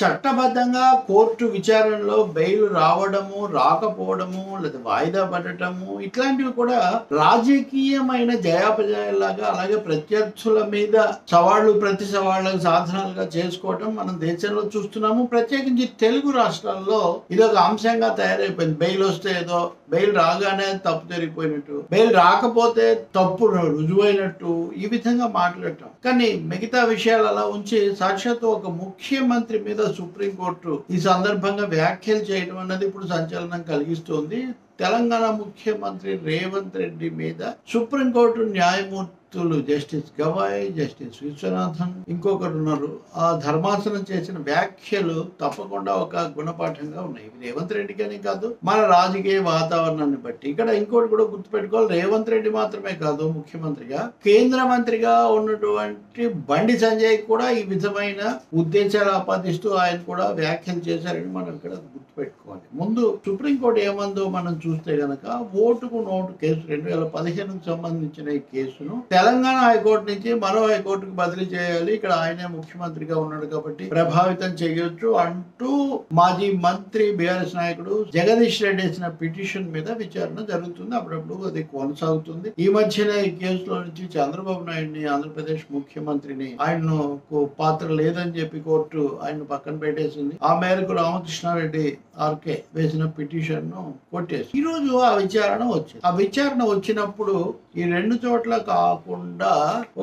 చట్టబద్ధంగా కోర్టు విచారణలో బెయిల్ రావడము, రాకపోవడము, లేదా వాయిదా పడటము ఇట్లాంటివి కూడా రాజకీయమైన జయాపజయాలాగా, అలాగే ప్రత్యర్థుల మీద సవాళ్లు ప్రతి సవాళ్లకు సాధనాలుగా చేసుకోవటం మనం దేశంలో చూస్తున్నాము. ప్రత్యేకించి తెలుగు రాష్ట్రాల్లో ఇదొక అంశంగా తయారైపోయింది. బెయిల్ వస్తే ఏదో, బెయిల్ రాగానే తప్పు జరిగిపోయినట్టు, బెయిల్ రాకపోతే తప్పు రుజువైనట్టు ఈ విధంగా మాట్లాడటం. కానీ మిగతా విషయాలు అలా ఉంచి సాక్షాత్తు ఒక ముఖ్యమంత్రి మీద సుప్రీంకోర్టు ఈ సందర్భంగా వ్యాఖ్యలు చేయడం అన్నది ఇప్పుడు సంచలనం కలిగిస్తోంది. తెలంగాణ ముఖ్యమంత్రి రేవంత్ రెడ్డి మీద సుప్రీంకోర్టు న్యాయమూర్తులు జస్టిస్ గవాయ్, జస్టిస్ విశ్వనాథన్, ఇంకొకరు ఉన్నారు, ఆ ధర్మాసనం చేసిన వ్యాఖ్యలు తప్పకుండా ఒక గుణపాఠంగా ఉన్నాయి. రేవంత్ రెడ్డికని కాదు, మన రాజకీయ వాతావరణాన్ని బట్టి. ఇక్కడ ఇంకోటి కూడా గుర్తుపెట్టుకోవాలి, రేవంత్ రెడ్డి మాత్రమే కాదు ముఖ్యమంత్రిగా, కేంద్ర మంత్రిగా ఉన్నటువంటి బండి సంజయ్ కూడా ఈ విధమైన ఉద్దేశాలు ఆపాదిస్తూ ఆయన కూడా వ్యాఖ్యలు చేశారని మనం ఇక్కడ గుర్తుపెట్టుకోవాలి. ముందు సుప్రీంకోర్టు ఏమందో మనం చూస్తే గనక, ఓటుకు నోటు కేసు 2015కు సంబంధించిన ఈ కేసును తెలంగాణ హైకోర్టు నుంచి మరో హైకోర్టుకు బదిలీ చేయాలి, ఇక్కడ ఆయనే ముఖ్యమంత్రిగా ఉన్నాడు కాబట్టి ప్రభావితం చేయొచ్చు అంటూ మాజీ మంత్రి బీఆర్ఎస్ నాయకుడు జగదీష్ రెడ్డి వేసిన పిటిషన్ మీద విచారణ జరుగుతుంది. అప్పుడప్పుడు అది కొనసాగుతుంది. ఈ మధ్యనే ఈ కేసులో నుంచి చంద్రబాబు నాయుడిని, ఆంధ్రప్రదేశ్ ముఖ్యమంత్రిని, ఆయనకు పాత్ర లేదని చెప్పి కోర్టు ఆయన పక్కన పెట్టేసింది. ఆ మేరకు రామకృష్ణారెడ్డి ఆర్కే వేసిన పిటిషన్ ను కొట్టేసి ఈ రోజు ఆ విచారణ వచ్చింది. ఆ విచారణ వచ్చినప్పుడు ఈ రెండు చోట్ల కాకుండా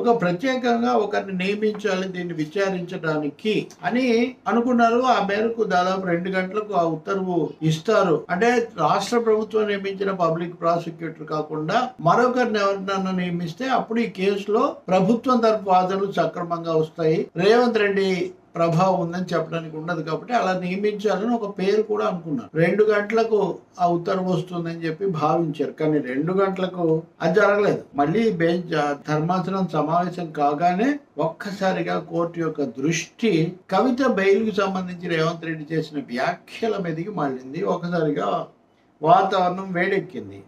ఒక ప్రత్యేకంగా ఒకరిని నియమించాలి దీన్ని విచారించడానికి అని అనుకున్నారు. ఆ మేరకు దాదాపు 2 గంటలకు ఆ ఉత్తర్వు ఇస్తారు. అంటే రాష్ట్ర ప్రభుత్వం నియమించిన పబ్లిక్ ప్రాసిక్యూటర్ కాకుండా మరొకరిని ఎవరినన్నా నియమిస్తే అప్పుడు ఈ కేసులో ప్రభుత్వం తరపు వాదనలు సక్రమంగా వస్తాయి. రేవంత్ రెడ్డి ప్రభావం ఉందని చెప్పడానికి ఉండదు కాబట్టి అలా నియమించాలని ఒక పేరు కూడా అనుకున్నారు. 2 గంటలకు ఆ ఉత్తర్వు వస్తుందని చెప్పి భావించారు. కానీ 2 గంటలకు అది జరగలేదు. మళ్ళీ బెంచ్ ధర్మాసనం సమావేశం కాగానే ఒక్కసారిగా కోర్టు యొక్క దృష్టి కవిత బెయిల్ కు సంబంధించి రేవంత్ రెడ్డి చేసిన వ్యాఖ్యల మీదకి మళ్ళింది. ఒకసారిగా వాతావరణం వేడెక్కింది.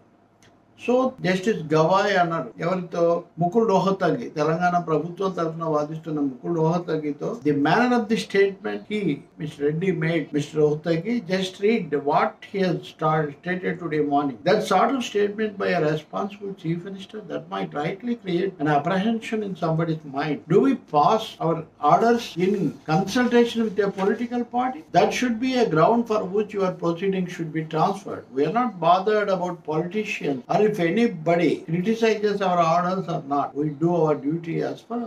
సో జస్టిస్ గవాయ్ అన్నారు ఎవరితో, ముకుల్ రోహతగి, తెలంగాణ ప్రభుత్వం తరఫున వాదిస్తున్న ముకుల్ రోహతగితో, the manner of the statement he mister Reddy made mister Rohatgi just read what he has stated today morning. That sort of statement by a responsible chief minister that might rightly create an apprehension in somebody's mind. Do we pass our orders in consultation with a political party? That should be a ground for which your proceedings should be transferred. We are not bothered about politicians or if anybody criticizes our orders or not. We do our duty as per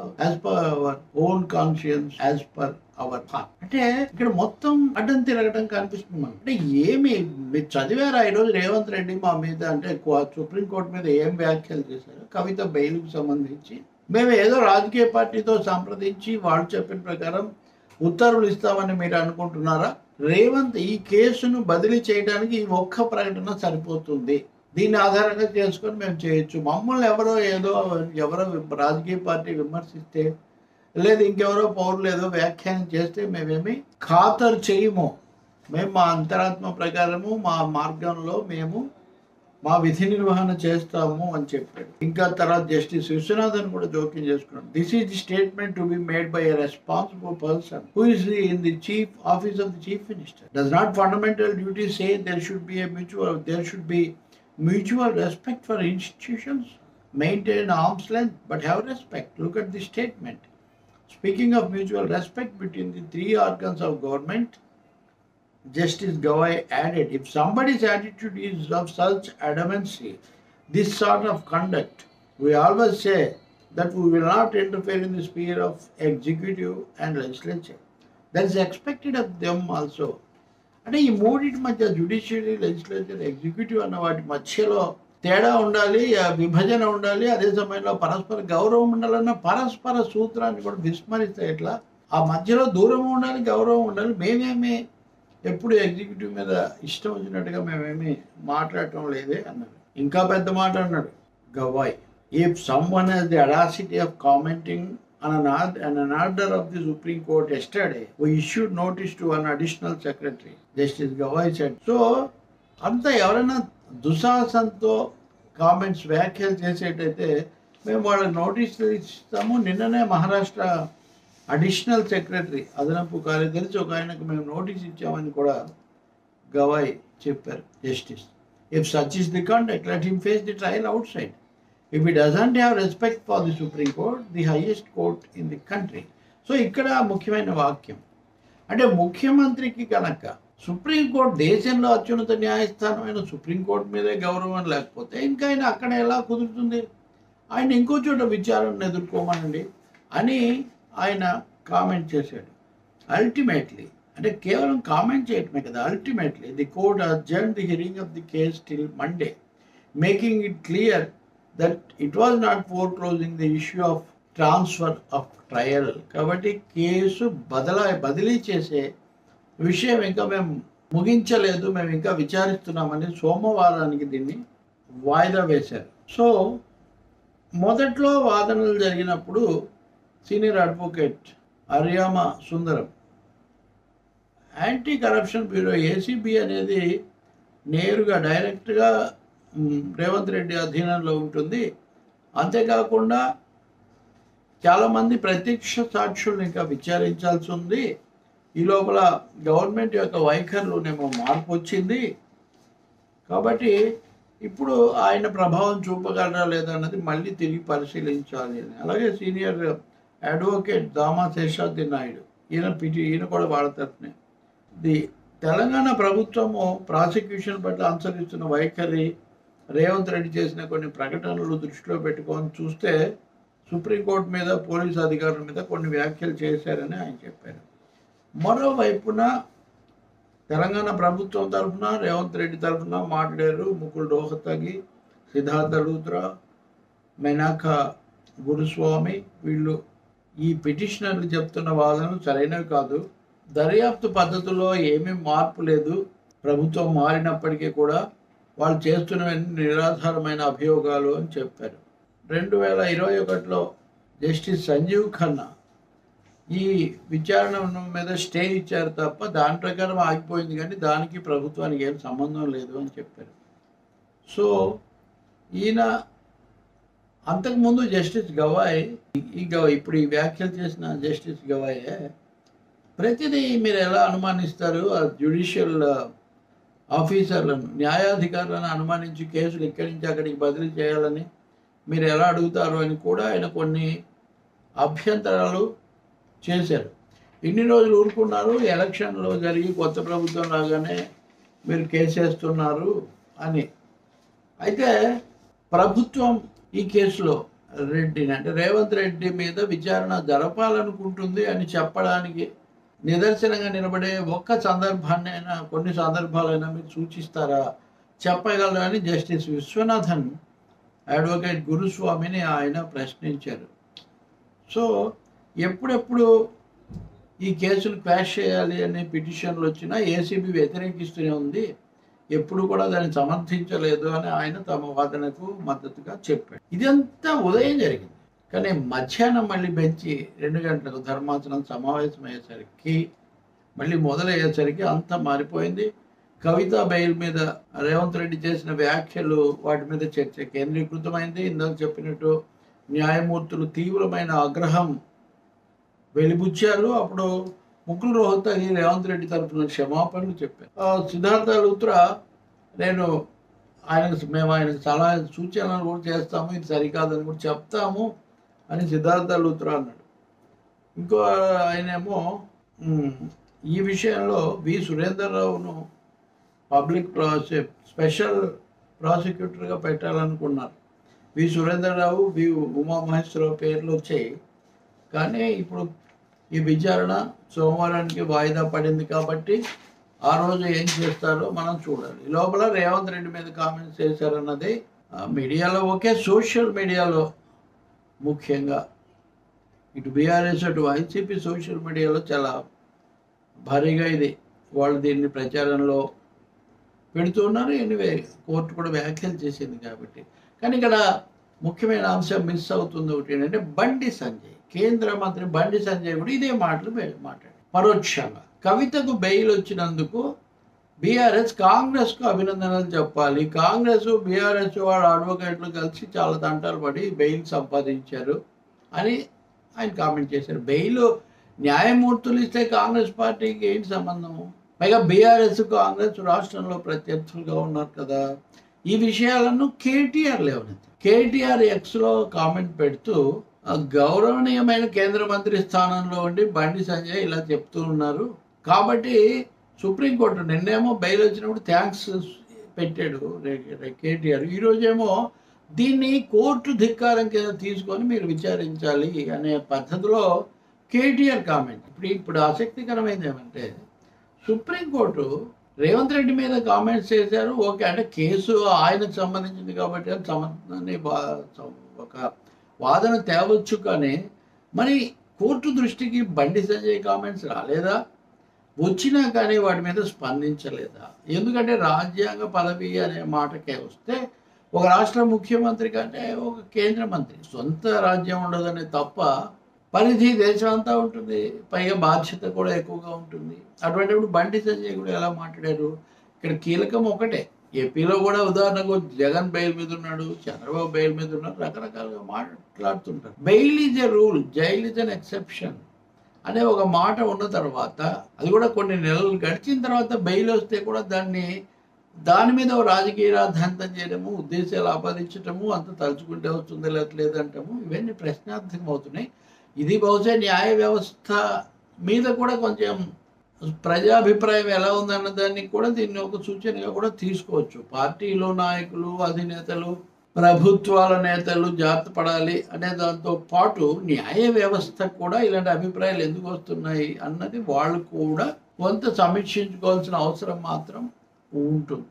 our own conscience, as per our heart. అంటే ఇక్కడ మొత్తం అడ్డం తిరగడం కనిపిస్తుంది మనం. అంటే ఏమి మీరు చదివారా ఈరోజు రేవంత్ రెడ్డి మా మీద, అంటే సుప్రీంకోర్టు మీద ఏం వ్యాఖ్యలు చేశారు కవిత బెయిల్ కు సంబంధించి? మేము ఏదో రాజకీయ పార్టీతో సంప్రదించి వాళ్ళు చెప్పిన ప్రకారం ఉత్తర్వులు ఇస్తామని మీరు అనుకుంటున్నారా? రేవంత్ ఈ కేసును బదిలీ చేయడానికి ఈ ఒక్క ప్రకటన సరిపోతుంది, దీన్ని ఆధారంగా చేసుకొని మేము చేయొచ్చు. మమ్మల్ని ఎవరో రాజకీయ పార్టీ విమర్శిస్తే, లేదు ఇంకెవరో పౌరులు ఏదో వ్యాఖ్యానం చేస్తే మేమేమి ఖాతరు చేయము. మేము మా అంతరాత్మ ప్రకారము మా మార్గంలో మేము మా విధి నిర్వహణ చేస్తాము అని చెప్పాడు. ఇంకా తర్వాత జస్టిస్ విశ్వనాథన్ కూడా జోక్యం చేసుకున్నాడు. This is the statement to be made by a responsible person who is in the chief office of the chief minister. Does not fundamental duty say there should be mutual respect for institutions, maintain arm's length, but have respect. Look at the statement. Speaking of mutual respect between the 3 organs of government, Justice Gawai added, if somebody's attitude is of such adamancy, this sort of conduct, we always say that we will not interfere in the sphere of executive and legislature. That is expected of them also. అంటే ఈ మూడింటి మధ్య judiciary, legislature, executive అన్న వాటి మధ్యలో తేడా ఉండాలి, విభజన ఉండాలి, అదే సమయంలో పరస్పర గౌరవం ఉండాలన్న పరస్పర సూత్రాన్ని కూడా విస్మరిస్తే ఎట్లా? ఆ మధ్యలో దూరం ఉండాలి, గౌరవం ఉండాలి. మేమేమి ఎప్పుడు ఎగ్జిక్యూటివ్ మీద ఇష్టం వచ్చినట్టుగా మేమేమి మాట్లాడటం లేదే అన్నాడు. ఇంకా పెద్ద మాట అన్నాడు Gavai. If someone has the audacity of commenting on an order of the Supreme Court yesterday, we issued notice to an additional secretary. Justice Gawai said. So, అంత ఎవరైనా దుస్సాహసంతో కామెంట్స్ వ్యాఖ్యలు చేసేటైతే మేము వాళ్ళకి నోటీసులు ఇస్తాము. నిన్ననే మహారాష్ట్ర అడిషనల్ సెక్రటరీ అదనపు కార్యదర్శి ఒక ఆయనకు మేము నోటీస్ ఇచ్చామని కూడా గవాయ్ చెప్పారు justice. If such is the conduct let him face the trial out side. If he doesn't have respect for the supreme court, the highest court in the country. So ఇక్కడ ముఖ్యమైన వాక్యం అంటే ముఖ్యమంత్రికి కనుక సుప్రీంకోర్టు దేశంలో అత్యున్నత న్యాయస్థానమైన సుప్రీంకోర్టు మీదే గౌరవం లేకపోతే ఇంకా ఆయన అక్కడ ఎలా కుదురుతుంది? ఆయన ఇంకో చోట విచారణను ఎదుర్కోమనండి అని ఆయన కామెంట్ చేశాడు. అల్టిమేట్లీ అంటే కేవలం కామెంట్ చేయటమే కదా, ultimately the court adjourned the hearing of the case till Monday, making it clear that it was not foreclosing the issue of transfer of trial. కాబట్టి కేసు బదిలీ చేసే విషయం ఇంకా మేము ముగించలేదు, మేము ఇంకా విచారిస్తున్నామని సోమవారానికి దీన్ని వాయిదా వేశారు. సో మొదట్లో వాదనలు జరిగినప్పుడు సీనియర్ అడ్వకేట్ అరియామా సుందరం యాంటీ కరప్షన్ బ్యూరో ఏసీబీ అనేది నేరుగా డైరెక్ట్గా రేవంత్ రెడ్డి అధీనంలో ఉంటుంది, అంతేకాకుండా చాలామంది ప్రత్యక్ష సాక్షులను ఇంకా విచారించాల్సి ఉంది, ఈ లోపల గవర్నమెంట్ యొక్క వైఖరిలోనేమో మార్పు వచ్చింది, కాబట్టి ఇప్పుడు ఆయన ప్రభావం చూపగలరా లేదా అన్నది మళ్ళీ తిరిగి పరిశీలించాలి అని. అలాగే సీనియర్ అడ్వకేట్ దామా శేషాద్రి నాయుడు ఈయన కూడా వాళ్ళ తరఫునే తెలంగాణ ప్రభుత్వము ప్రాసిక్యూషన్ పట్ల అనుసరిస్తున్న వైఖరి, రేవంత్ రెడ్డి చేసిన కొన్ని ప్రకటనలు దృష్టిలో పెట్టుకొని చూస్తే సుప్రీంకోర్టు మీద పోలీసు అధికారుల మీద కొన్ని వ్యాఖ్యలు చేశారని ఆయన చెప్పారు. మరోవైపున తెలంగాణ ప్రభుత్వం తరఫున రేవంత్ రెడ్డి తరఫున మాట్లాడారు ముకుల్ రోహతగి, సిద్ధార్థ లూత్రా, మెనాకా గురుస్వామి. వీళ్ళు ఈ పిటిషనర్లు చెప్తున్న వాదనలు సరైనవి కాదు, దర్యాప్తు పద్ధతుల్లో ఏమీ మార్పు లేదు, ప్రభుత్వం మారినప్పటికీ కూడా వాళ్ళు చేస్తున్నవన్నీ నిరాధారమైన అభియోగాలు అని చెప్పారు. 2021లో జస్టిస్ సంజీవ్ ఖన్నా ఈ విచారణ మీద స్టే ఇచ్చారు తప్ప దాని ప్రకారం ఆగిపోయింది, కానీ దానికి ప్రభుత్వానికి ఏం సంబంధం లేదు అని చెప్పారు. సో ఈయన అంతకుముందు జస్టిస్ గవాయ్ ఇప్పుడు ఈ వ్యాఖ్యలు చేసిన జస్టిస్ గవాయే ప్రతిదీ మీరు ఎలా అనుమానిస్తారు, ఆ జ్యుడిషియల్ ఆఫీసర్లను న్యాయాధికారులను అనుమానించి కేసులు ఇక్కడి నుంచి అక్కడికి బదిలీ చేయాలని మీరు ఎలా అడుగుతారు అని కూడా ఆయన కొన్ని అభ్యంతరాలు చేశారు. ఇన్ని రోజులు ఊరుకున్నారు, ఎలక్షన్లో జరిగి కొత్త ప్రభుత్వం రాగానే మీరు కేసేస్తున్నారు అని. అయితే ప్రభుత్వం ఈ కేసులో రెడ్డిని అంటే రేవంత్ రెడ్డి మీద విచారణ జరపాలనుకుంటుంది అని చెప్పడానికి నిదర్శనంగా నిలబడే ఒక్క సందర్భాన్ని అయినా కొన్ని సందర్భాలైనా మీరు సూచిస్తారా, చెప్పగలరా అని జస్టిస్ విశ్వనాథన్ అడ్వకేట్ గురుస్వామిని ఆయన ప్రశ్నించారు. సో ఎప్పుడెప్పుడు ఈ కేసును క్వాష్ చేయాలి అనే పిటిషన్లు వచ్చినా ఏసీబీ వ్యతిరేకిస్తూనే ఉంది, ఎప్పుడు కూడా దాన్ని సమర్థించలేదు అని ఆయన తమ వాదనకు మద్దతుగా చెప్పాడు. ఇదంతా ఉదయం జరిగింది, కానీ మధ్యాహ్నం మళ్ళీ బెంచి 2 గంటలకు ధర్మాసనం సమావేశం అయ్యేసరికి మళ్ళీ మొదలయ్యేసరికి అంతా మారిపోయింది. కవిత బెయిల్ మీద రేవంత్ రెడ్డి చేసిన వ్యాఖ్యలు వాటి మీద చర్చ కేంద్రీకృతమైంది. ఇందాక చెప్పినట్టు న్యాయమూర్తులు తీవ్రమైన ఆగ్రహం వెలిబుచ్చారు. అప్పుడు ముకుల్ రోహతగి రేవంత్ రెడ్డి తరఫున క్షమాపణలు చెప్పారు. సిద్ధార్థ లూత్రా మేము ఆయనకు సలహా సూచనలు కూడా చేస్తాము, ఇది సరికాదని కూడా చెప్తాము అని సిద్ధార్థ లూత్రా అన్నాడు. ఇంకో ఆయనేమో ఈ విషయంలో వి సురేందర్రావును పబ్లిక్ స్పెషల్ ప్రాసిక్యూటర్గా పెట్టాలనుకున్నారు. వి సురేందర్రావు, వి ఉమామహేశ్వరరావు పేర్లు వచ్చాయి, కానీ ఇప్పుడు ఈ విచారణ సోమవారానికి వాయిదా పడింది కాబట్టి ఆ రోజు ఏం చేస్తారో మనం చూడాలి. లోపల రేవంత్ రెడ్డి మీద కామెంట్స్ చేశారన్నది మీడియాలో ఓకే, సోషల్ మీడియాలో ముఖ్యంగా ఇటు బీఆర్ఎస్ అటు వైసీపీ సోషల్ మీడియాలో చాలా భారీగా వాళ్ళు దీన్ని ప్రచారంలో పెడుతున్నారు. ఎనివే కోర్టు కూడా వ్యాఖ్యలు చేసింది కాబట్టి. కానీ ఇక్కడ ముఖ్యమైన అంశం మిస్ అవుతుంది ఒకటి ఏంటంటే బండి సంజయ్, కేంద్ర మంత్రి బండి సంజయ్ కూడా ఇదే మాటలు మాట్లాడారు పరోక్షంగా. కవితకు బెయిల్ వచ్చినందుకు బీఆర్ఎస్ కాంగ్రెస్కు అభినందనలు చెప్పాలి, కాంగ్రెస్ బీఆర్ఎస్ వాళ్ళ అడ్వకేట్లు కలిసి చాలా తంటాలు పడి బెయిల్ సంపాదించారు అని ఆయన కామెంట్ చేశారు. బెయిల్ న్యాయమూర్తులు ఇస్తే కాంగ్రెస్ పార్టీకి ఏంటి సంబంధం? పైగా బీఆర్ఎస్ కాంగ్రెస్ రాష్ట్రంలో ప్రత్యర్థులుగా ఉన్నారు కదా. ఈ విషయాలను కేటీఆర్ లేవనెత్తారు. కేటీఆర్ ఎక్స్లో కామెంట్ పెడుతూ గౌరవనీయమైన కేంద్ర మంత్రి స్థానంలో ఉండి బండి సంజయ్ ఇలా చెప్తూ ఉన్నారు కాబట్టి సుప్రీంకోర్టు నిన్నేమో బెయిల్ వచ్చినప్పుడు థ్యాంక్స్ పెట్టాడు కేటీఆర్, ఈరోజేమో దీన్ని కోర్టు ధిక్కారం కింద తీసుకొని మీరు విచారించాలి అనే పద్ధతిలో కేటీఆర్ కామెంట్. ఇప్పుడు ఆసక్తికరమైనది ఏమంటే సుప్రీంకోర్టు రేవంత్ రెడ్డి మీద కామెంట్స్ చేశారు. ఓకే, అంటే కేసు ఆయనకు సంబంధించింది కాబట్టి అని ఒక వాదన తేవచ్చు. కానీ మరి కోర్టు దృష్టికి బండి సంజయ్ కామెంట్స్ రాలేదా? వచ్చినా కానీ వాటి మీద స్పందించలేదా? ఎందుకంటే రాజ్యాంగ పదవి అనే మాటకే వస్తే ఒక రాష్ట్ర ముఖ్యమంత్రి కంటే ఒక కేంద్ర మంత్రి సొంత రాజ్యం ఉండదనే తప్ప పరిధి దేశం అంతా ఉంటుంది, పైగా బాధ్యత కూడా ఎక్కువగా ఉంటుంది. అటువంటిప్పుడు బండి సంజయ్ కూడా ఎలా మాట్లాడారు? ఇక్కడ కీలకం ఒకటే. ఏపీలో కూడా ఉదాహరణకు జగన్ బెయిల్ మీద ఉన్నాడు, చంద్రబాబు బెయిల్ మీద ఉన్నారు, రకరకాలుగా మాట్లాడుతుంటారు. Bail is a rule, jail is an exception అనే ఒక మాట ఉన్న తర్వాత, అది కూడా కొన్ని నెలలు గడిచిన తర్వాత బెయిల్ వస్తే కూడా దాని మీద రాజకీయ రాద్ధాంతం చేయడము, ఉద్దేశాలు ఆపాదించటము, అంత తలుచుకుంటే వస్తుందో లేదంటాము, ఇవన్నీ ప్రశ్నార్థకం అవుతున్నాయి. ఇది బహుశా న్యాయ వ్యవస్థ మీద కూడా కొంచెం ప్రజాభిప్రాయం ఎలా ఉందన్న దానికి కూడా దీన్ని ఒక సూచనగా కూడా తీసుకోవచ్చు. పార్టీలో నాయకులు, అధినేతలు, ప్రభుత్వాల నేతలు జాగ్రత్త పడాలి అనే దాంతో పాటు న్యాయ వ్యవస్థ కూడా ఇలాంటి అభిప్రాయాలు ఎందుకు వస్తున్నాయి అన్నది వాళ్ళు కూడా కొంత సమీక్షించుకోవాల్సిన అవసరం మాత్రం ఉంటుంది.